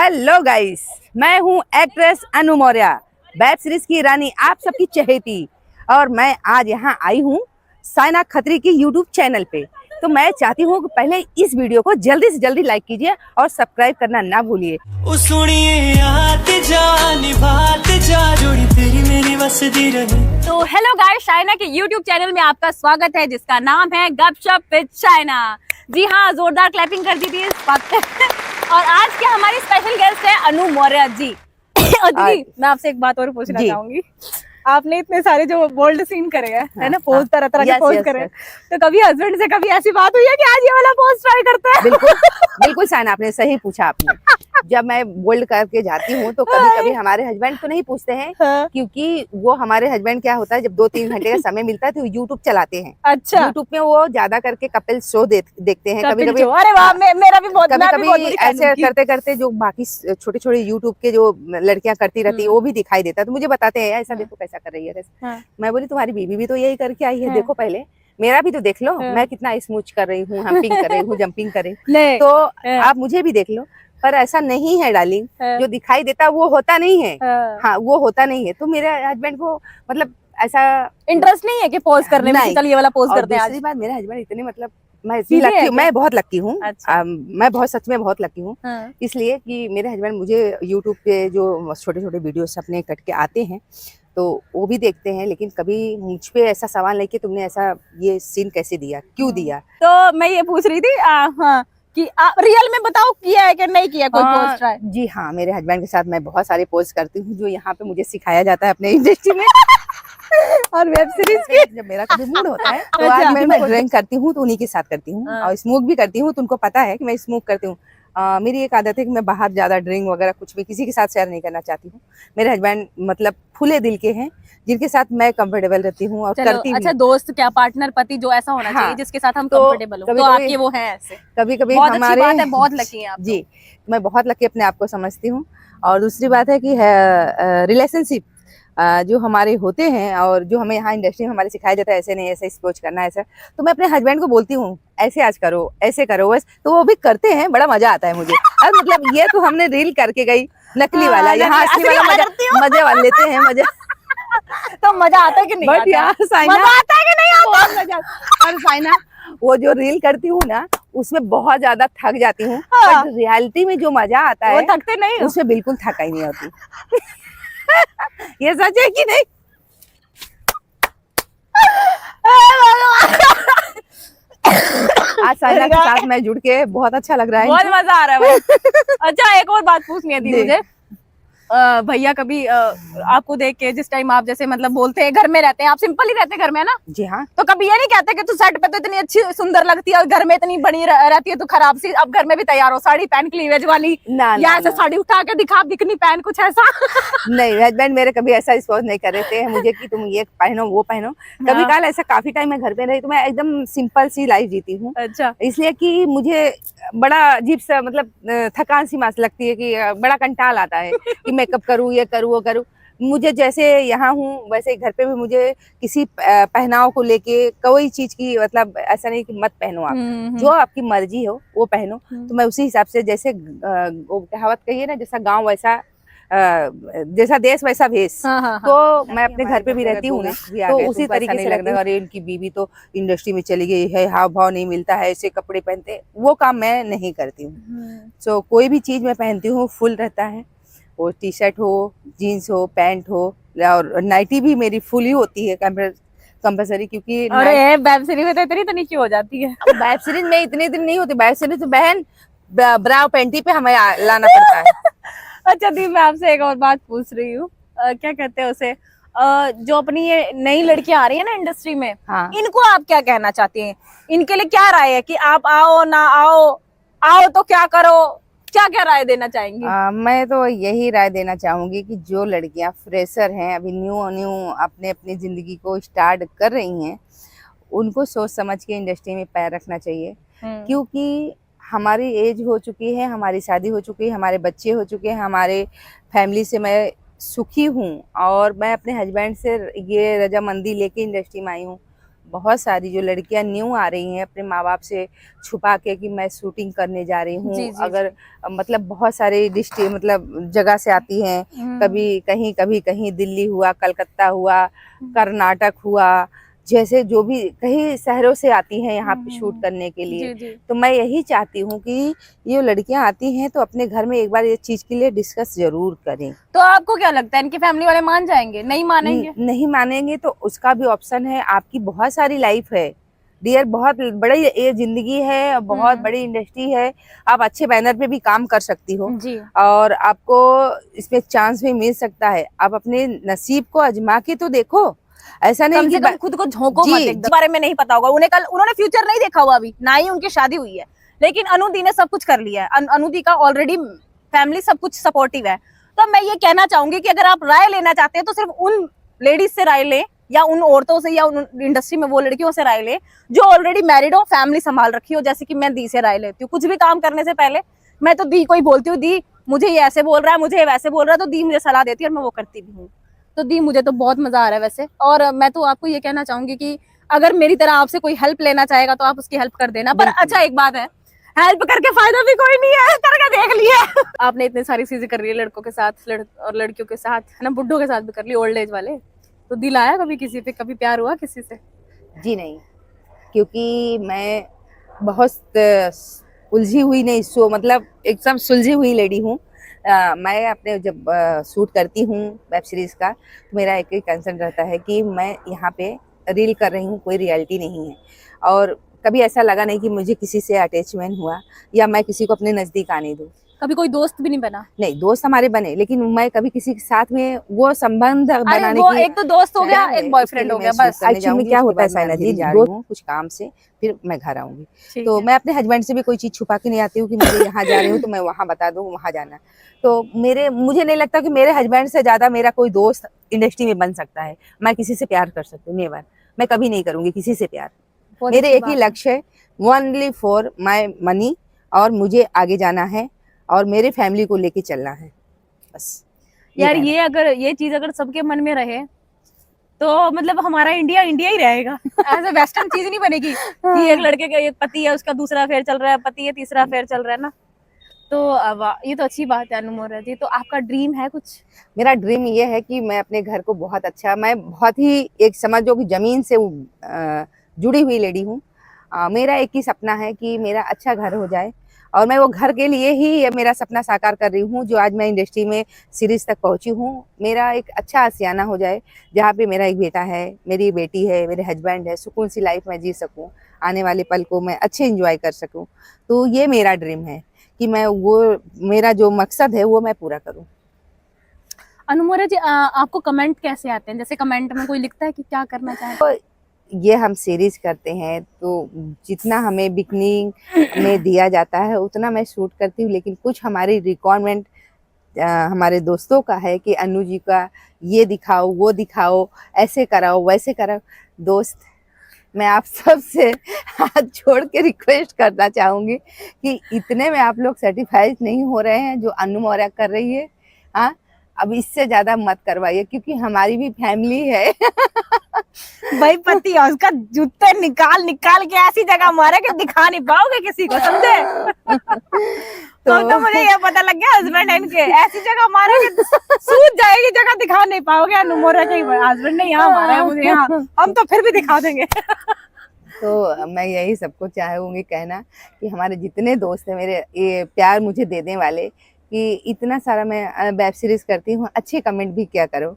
Hello guys, मैं हूं actress अनु Maurya, web series की रानी, आप सबकी चहेती। और मैं आज यहां आई हूं साइना खत्री की यूट्यूब चैनल पे। तो मैं चाहती हूं कि पहले इस वीडियो को जल्दी से जल्दी लाइक कीजिए और सब्सक्राइब करना ना भूलिए। तो हेलो गाइस, साइना के यूट्यूब चैनल में आपका स्वागत है, जिसका नाम है गपशप विद साइना। जी हाँ, जोरदार क्लैपिंग कर दी थी इस बात पे। और आज के हमारी स्पेशल गेस्ट है अनु मौर्य जी। और जी, मैं आपसे एक बात और पूछना चाहूंगी। आपने इतने सारे जो बोल्ड सीन करे हैं, है ना, पोज तरह तरह के पोज करे, तो कभी हस्बैंड से कभी ऐसी बात हुई है कि आज ये वाला पोज ट्राई करते हैं? बिल्कुल बिल्कुल साइना, आपने सही पूछा। आपने जब मैं बोल्ड करके जाती हूँ तो कभी कभी हमारे हस्बैंड तो नहीं पूछते हैं, क्योंकि वो हमारे हस्बैंड क्या होता है, जब 2-3 घंटे का समय मिलता है तो यूट्यूब चलाते हैं। अच्छा। यूट्यूब में वो ज्यादा करके कपिल शो देखते हैं। कभी कभी अरे वाह, मेरा भी बहुत, कभी ऐसे करते करते जो बाकी छोटे छोटे यूट्यूब के जो लड़कियां करती रहती है वो भी दिखाई देता है, तो मुझे बताते हैं ऐसा देखो कैसा कर रही है। मैं बोली तुम्हारी बीवी भी तो यही करके आई है, देखो पहले मेरा भी तो देख लो, मैं कितना स्मूच कर रही हूँ, हम्पिंग कर रही हूँ, जंपिंग कर रही हूँ, तो आप मुझे भी देख लो। पर ऐसा नहीं है डार्लिंग, जो दिखाई देता वो होता नहीं है। हाँ, वो होता नहीं है। तो मेरे हस्बैंड को मतलब ऐसा इंटरेस्ट नहीं है कि पोज करने में, चल ये वाला पोज करते हैं। दूसरी बात, मेरे हस्बैंड इतने मतलब मैं बहुत लकी हूँ। मैं बहुत सच में बहुत लकी हूँ, इसलिए कि मेरे हस्बैंड मुझे यूट्यूब पे जो छोटे छोटे वीडियोस अपने कट के आते हैं तो वो भी देखते हैं, लेकिन कभी मुझ पे ऐसा सवाल नहीं कि तुमने ऐसा ये सीन कैसे दिया, क्यों दिया। तो मैं ये पूछ रही थी कि आप रियल में बताओ, किया है कि नहीं किया कोई पोज ट्राई? जी हाँ, मेरे हस्बैंड के साथ मैं बहुत सारे पोज करती हूँ जो यहाँ पे मुझे सिखाया जाता है अपने इंडस्ट्री में। और वेब सीरीज के जब मेरा कभी मूड होता है तो आज मैं ड्राइंग करती हूँ तो उन्हीं के साथ करती हूँ, और स्मोक भी करती हूँ, तो उनको पता है कि मैं स्मोक करती हूँ। मेरी एक आदत है कि मैं बाहर ज्यादा ड्रिंक वगैरह कुछ भी किसी के साथ शेयर नहीं करना चाहती हूँ। मेरे हस्बैंड मतलब खुले दिल के हैं, जिनके साथ मैं कंफर्टेबल रहती हूँ और करती हूँ। अच्छा, दोस्त क्या, पार्टनर, पति, जो ऐसा होना चाहिए जिसके साथ हम कंफर्टेबल हो। तो आपके वो हैं ऐसे? कभी कभी बहुत अच्छी बात है, बहुत लकी हैं आप। जी, मैं बहुत लकी अपने आप को समझती हूँ। और दूसरी बात है कि रिलेशनशिप जो हमारे होते हैं और जो हमें यहाँ इंडस्ट्री में हमारे सिखाया जाता है, ऐसे नहीं ऐसे स्पोर्च करना है, ऐसा, तो मैं अपने हस्बैंड को बोलती हूँ ऐसे आज करो, ऐसे करो, बस, तो वो भी करते हैं। बड़ा मजा आता है मुझे। और मतलब ये तो हमने रील करके गई, नकली वाला, यहाँ असली वाला मजे वाले लेते हैं, मजा। तो मजा आता है कि नहीं आता? यार साइना, मजा आता है कि नहीं आता? मजा। और साइना, वो जो रील करती हूँ ना, उसमें बहुत ज्यादा थक जाती हूँ, बट रियलिटी में जो मजा आता है, वो थकते नहीं, उसमें बिल्कुल थकाई नहीं होती। ये सच है कि नहीं? आज साइना के साथ मैं जुड़ के बहुत अच्छा लग रहा है, बहुत मजा आ रहा है भाई। अच्छा, एक और बात पूछनी थी मुझे। भैया कभी आपको देख के, जिस टाइम आप जैसे मतलब बोलते हैं, घर में रहते हैं आप, सिंपल ही रहते हैं घर में, है ना? जी हाँ। तो कभी ये नहीं कहते कि तू सेट पे तो इतनी अच्छी सुंदर लगती है और घर में इतनी बड़ी रहती है, तू खराब सी, अब घर में भी तैयार हो, साड़ी पहन, क्लीवेज वाली, या ऐसे साड़ी उठा के दिखा, बिकनी पहन, कुछ ऐसा? नहीं, हस्बैंड मेरे कभी ऐसा रिस्पॉन्स नहीं कर रहे थे मुझे कि तुम ये पहनो वो पहनो। कभी काल ऐसा, काफी टाइम मैं घर पे रही तो मैं एकदम सिंपल सी लाइफ जीती हूँ। अच्छा। इसलिए कि मुझे बड़ा अजीब सा मतलब थकान सी मास लगती है, कि बड़ा कंटाल आता है कि मेकअप करूँ, ये करूँ, वो करूँ। मुझे जैसे यहाँ हूँ वैसे घर पे भी मुझे किसी पहनाव को लेके कोई चीज की मतलब ऐसा नहीं कि मत पहनो, आप जो आपकी मर्जी हो वो पहनो। तो मैं उसी हिसाब से, जैसे वो कहावत कही ना, जैसा गांव वैसा जैसा देश वैसा भेष। तो मैं अपने घर पे भी रहती हूँ ना, तो उसी तरीके से लगता है। अरे इनकी बीवी तो इंडस्ट्री में चली गई है, हाव भाव नहीं मिलता है, ऐसे कपड़े पहनते, वो काम मैं नहीं करती हूँ। तो कोई भी चीज मैं पहनती हूँ फुल रहता है, वो टी शर्ट हो, जीन्स हो, पैंट हो, और नाइटी भी मेरी फुल ही होती है कंपल्सरी, क्योंकि वेब सीरीज में तो इतनी तो नीचे हो जाती है। वेब सीरीज में इतनी दिन नहीं होती, वेब सीरीज तो बहन ब्रा पैंटी पे हमें लाना पड़ता है। अच्छा दी, मैं आपसे एक और बात पूछ रही हूँ, क्या कहते हैं उसे, जो अपनी ये नई लड़कियां आ रही है ना इंडस्ट्री में, इनको आप क्या कहना चाहती हैं? इनके लिए क्या राय है कि आप आओ ना आओ, आओ तो क्या करो, क्या क्या राय देना चाहेंगी? मैं तो यही राय देना चाहूंगी कि जो लड़कियां फ्रेशर हैं, अभी न्यू अपनी जिंदगी को स्टार्ट कर रही हैं, उनको सोच समझ के इंडस्ट्री में पैर रखना चाहिए। क्योंकि हमारी एज हो चुकी है, हमारी शादी हो चुकी है, हमारे बच्चे हो चुके हैं, हमारे फैमिली से मैं सुखी हूँ, और मैं अपने हस्बैंड से ये रजामंदी लेके इंडस्ट्री में आई हूँ। बहुत सारी जो लड़कियां न्यू आ रही हैं अपने माँ बाप से छुपा के कि मैं शूटिंग करने जा रही हूँ, अगर मतलब बहुत सारे डिस्ट्रिक्ट मतलब जगह से आती हैं, कभी कहीं दिल्ली हुआ, कलकत्ता हुआ, कर्नाटक हुआ, जैसे जो भी कई शहरों से आती हैं यहाँ पे शूट करने के लिए। तो मैं यही चाहती हूँ कि ये लड़कियां आती हैं तो अपने घर में एक बार ये चीज के लिए डिस्कस जरूर करें। तो आपको क्या लगता है इनकी फैमिली वाले मान जाएंगे? नहीं मानेंगे? नहीं मानेंगे तो उसका भी ऑप्शन है, आपकी बहुत सारी लाइफ है डियर, बहुत बड़ी ये जिंदगी है, बहुत बड़ी इंडस्ट्री है, आप अच्छे बैनर पे भी काम कर सकती हो जी। और आपको इसमें चांस भी मिल सकता है। आप अपने नसीब को आजमा के तो देखो, ऐसा नहीं कि खुद को झोंको मत। एकदम बारे में नहीं पता होगा उन्हें, कल उन्होंने फ्यूचर नहीं देखा हुआ, अभी ना ही उनकी शादी हुई है, लेकिन अनुदी ने सब कुछ कर लिया है। अनुदी का ऑलरेडी फैमिली सब कुछ सपोर्टिव है। तो मैं ये कहना चाहूंगी कि अगर आप राय लेना चाहते हैं तो सिर्फ उन लेडीज से राय लें, या उन औरतों से, या उन इंडस्ट्री में वो लड़कियों से राय लें जो ऑलरेडी मैरिड हो, फैमिली संभाल रखी हो। जैसे कि मैं दी से राय लेती हूँ कुछ भी काम करने से पहले। मैं तो दी को ही बोलती हूँ, दी मुझे ये ऐसे बोल रहा है, मुझे वैसे बोल रहा है, तो दी मुझे सलाह देती है और मैं वो करती भी हूँ। तो दी मुझे तो बहुत मजा आ रहा है वैसे। और मैं तो आपको ये कहना चाहूंगी कि अगर मेरी तरह आपसे कोई हेल्प लेना चाहेगा तो आप उसकी हेल्प कर देना। पर अच्छा एक बात है, हेल्प करके फायदा भी कोई नहीं है, करके देख लिया। आपने इतनी सारी चीजें कर रही है लड़कों के साथ और लड़कियों के साथ, है ना, बुड्ढों के साथ भी कर ली, ओल्ड एज वाले। तो दिल आया कभी किसी पे? कभी प्यार हुआ किसी से? जी नहीं, क्योंकि मैं बहुत उलझी हुई नहीं, सो मतलब एकदम सुलझी हुई लेडी हूँ। मैं अपने जब शूट करती हूँ वेब सीरीज का, तो मेरा एक ही कंसर्न रहता है कि मैं यहाँ पे रील कर रही हूँ, कोई रियलिटी नहीं है। और कभी ऐसा लगा नहीं कि मुझे किसी से अटैचमेंट हुआ या मैं किसी को अपने नजदीक आने दूँ। कभी कोई दोस्त भी नहीं बना? नहीं, दोस्त हमारे बने, लेकिन मैं कभी किसी के साथ में वो संबंध बनाने वो की, एक तो दोस्त हो गया, एक बॉयफ्रेंड हो गया, बस। एक्चुअली में क्या होता है साइना जी, जा रही हूँ कुछ काम से, फिर मैं घर आऊंगी, तो मैं अपने हस्बैंड से भी कोई चीज छुपा के नहीं आती हूँ कि मुझे यहाँ जा रही हूँ तो मैं वहाँ बता दूँ वहाँ जाना। तो मुझे नहीं लगता कि मेरे हस्बैंड से ज्यादा मेरा कोई दोस्त इंडस्ट्री में बन सकता है। मैं किसी से प्यार कर सकती हूँ, नेवर, मैं कभी नहीं करूंगी किसी से प्यार। मेरे एक ही लक्ष्य है, ओनली फॉर माई मनी, और मुझे आगे जाना है और मेरे फैमिली को लेके चलना है, बस। यार ये अगर ये चीज अगर सबके मन में रहे तो मतलब हमारा इंडिया इंडिया ही रहेगा। ऐसे वेस्टर्न चीज नहीं बनेगी कि एक लड़के का एक पति है, उसका दूसरा अफेयर चल रहा है, पति है, तीसरा अफेयर चल रहा है ना। तो ये तो अच्छी बात है अनु मौर्य जी। तो आपका ड्रीम है कुछ? मेरा ड्रीम ये है कि मैं अपने घर को बहुत अच्छा, मैं बहुत ही एक समझो कि जमीन से जुड़ी हुई लेडी हूँ। मेरा एक ही सपना है कि मेरा अच्छा घर हो जाए, और मैं वो घर के लिए ही मेरा सपना साकार कर रही हूँ जो आज मैं इंडस्ट्री में सीरीज तक पहुँची हूँ। मेरा एक अच्छा आशियाना हो जाए जहाँ पे मेरा एक बेटा है, मेरी बेटी है, मेरे हस्बैंड है, सुकून सी लाइफ मैं जी सकूँ, आने वाले पल को मैं अच्छे एंजॉय कर सकूँ। तो ये मेरा ड्रीम है कि मैं वो, मेरा जो मकसद है वो मैं पूरा करूँ। अनु मौर्य जी, आपको कमेंट कैसे आते हैं? जैसे कमेंट में कोई लिखता है कि क्या करना चाहते हैं? ये हम सीरीज करते हैं तो जितना हमें बिकनी में दिया जाता है उतना मैं शूट करती हूँ, लेकिन कुछ हमारी रिक्वायरमेंट हमारे दोस्तों का है कि अनु जी का ये दिखाओ, वो दिखाओ, ऐसे कराओ, वैसे कराओ। दोस्त, मैं आप सब से हाथ जोड़ के रिक्वेस्ट करना चाहूँगी कि इतने में आप लोग सर्टिफाइड नहीं हो रहे हैं जो अनु मौर्य कर रही है। हाँ, अब इससे ज्यादा मत करवाइए, क्योंकि हमारी भी फैमिली है। भाई पति है उसका, जूते निकाल निकाल के ऐसी जगह मारे कि दिखा नहीं पाओगे किसी को, समझे? तो मुझे ये पता लग गया हस्बैंड है इनके, ऐसी जगह मारे कि सूझ जाएगी जगह, दिखा नहीं पाओगे। अनु मौर्य के हस्बैंड ने यहाँ मारा है मुझे, यहाँ हम तो फिर भी दिखा देंगे। तो मैं यही सबको चाहूंगी कहना कि हमारे जितने दोस्त हैं मेरे, ये प्यार मुझे देने वाले, कि इतना सारा मैं वेब सीरीज करती हूँ, अच्छे कमेंट भी क्या करो।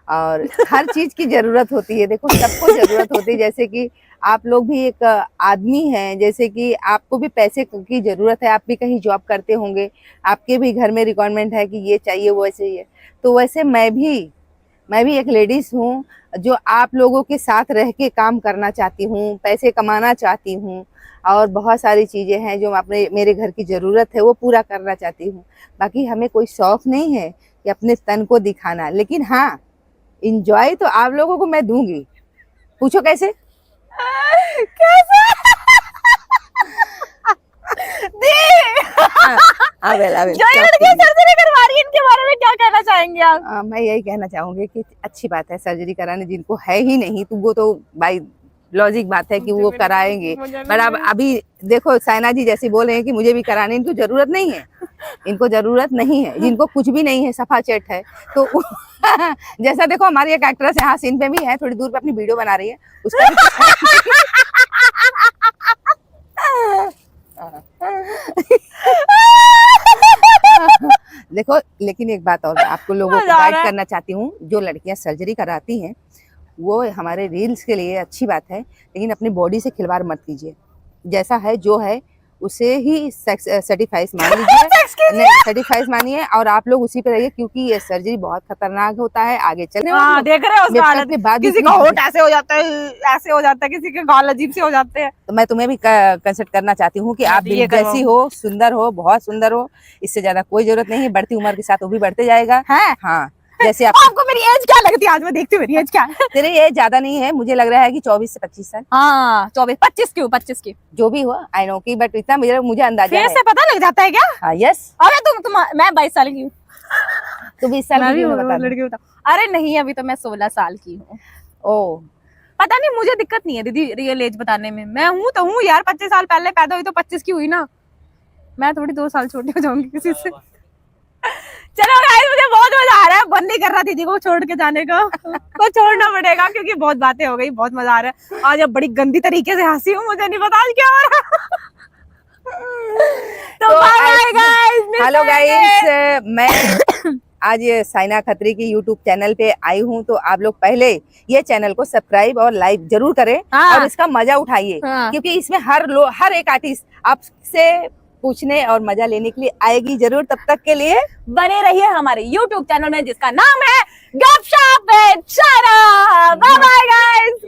और हर चीज की जरूरत होती है, देखो सबको जरूरत होती है। जैसे कि आप लोग भी एक आदमी हैं, जैसे कि आपको भी पैसे की जरूरत है, आप भी कहीं जॉब करते होंगे, आपके भी घर में रिक्वायरमेंट है कि ये चाहिए वो चाहिए। तो वैसे मैं भी एक लेडीज हूँ जो आप लोगों के साथ रह के काम करना चाहती हूँ, पैसे कमाना चाहती हूँ, और बहुत सारी चीज़ें हैं जो अपने मेरे घर की ज़रूरत है वो पूरा करना चाहती हूँ। बाकी हमें कोई शौक नहीं है कि अपने तन को दिखाना, लेकिन हाँ, इंजॉय तो आप लोगों को मैं दूंगी। पूछो कैसे? कैसे? जो लड़कियां सर्जरी करवा रही है इनके बारे में क्या कहना चाहेंगे आप? मैं यही कहना चाहूंगी कि अच्छी बात है सर्जरी कराने, जिनको है ही नहीं तो वो तो बाई लॉजिक बात है कि वो कराएंगे, पर अब अभी देखो साइना जी जैसी बोल रहे हैं कि मुझे भी कराने, इनको जरूरत नहीं है, इनको जरूरत नहीं है, जिनको कुछ भी नहीं है, सफा चेट है। तो जैसा देखो हमारी एक एक्ट्रेस यहाँ सीन पे भी है, थोड़ी दूर पे अपनी वीडियो बना रही है, उसका देखो। लेकिन एक बात और आपको लोगों को गाइड करना चाहती हूँ, जो लड़कियां सर्जरी कराती हैं वो हमारे रील्स के लिए अच्छी बात है, लेकिन अपनी बॉडी से खिलवाड़ मत कीजिए। जैसा है जो है उसे ही सर्टिफाइज मान लीजिए, सर्टिफाइज मानिए और आप लोग उसी पे रहिए, क्योंकि ये सर्जरी बहुत खतरनाक होता है आगे चलने। देख रहे हो उसका हालत, किसी का होठ ऐसे हो जाता है, ऐसे हो जाता है, किसी के गाल अजीब से हो जाते हैं। तो मैं तुम्हें भी कंसल्ट करना चाहती हूँ कि आप भी जैसी हो, सुंदर हो, बहुत सुंदर हो, इससे ज्यादा कोई जरूरत नहीं है। बढ़ती उम्र के साथ वो भी बढ़ते जाएगा है। हाँ, जैसे आपको मेरी एज क्या लगती है? आज मैं देखती हूँ मेरी एज क्या है। तेरी एज ज्यादा नहीं है, मुझे लग रहा है कि 24 से 25 साल। हाँ 24 25 25 की जो भी हो, आई नो की, बट इतना मुझे अंदाजा है। से पता लग जाता है क्या? हाँ यस। अरे तुम मैं 22 साल की हूँ। तुम 20 साल की हो, बता लड़की बता। अरे नहीं, अभी तो मैं 16 साल की हूँ। ओ पता नहीं, मुझे दिक्कत नहीं है दीदी रियल एज बताने में। मैं हूँ तो हूँ यार, 25 साल पहले पैदा हुई तो 25 की हुई ना, मैं थोड़ी 2 साल छोटी हो जाऊंगी किसी से। चलो गाइस, मुझे बहुत मजा आ रहा है, मन नहीं कर रहा दीदी को छोड़ के जाने का, तो छोड़ना पड़ेगा क्योंकि बहुत बातें हो गई, बहुत मजा आ रहा है। आज अब बड़ी गंदी तरीके से हंसी हूँ, मुझे नहीं पता आज क्या हो रहा है। तो बाय गाइस, हेलो गाइस, मैं आज साइना खत्री की यूट्यूब चैनल पे आई हूँ, तो आप लोग पहले ये चैनल को सब्सक्राइब और लाइक जरूर करें। हाँ। और इसका मजा उठाइए। हाँ। क्योंकि इसमें हर एक आर्टिस्ट आपसे पूछने और मजा लेने के लिए आएगी जरूर। तब तक के लिए बने रहिए हमारे YouTube चैनल में, जिसका नाम है Gupshup with Shayna. Bye bye guys.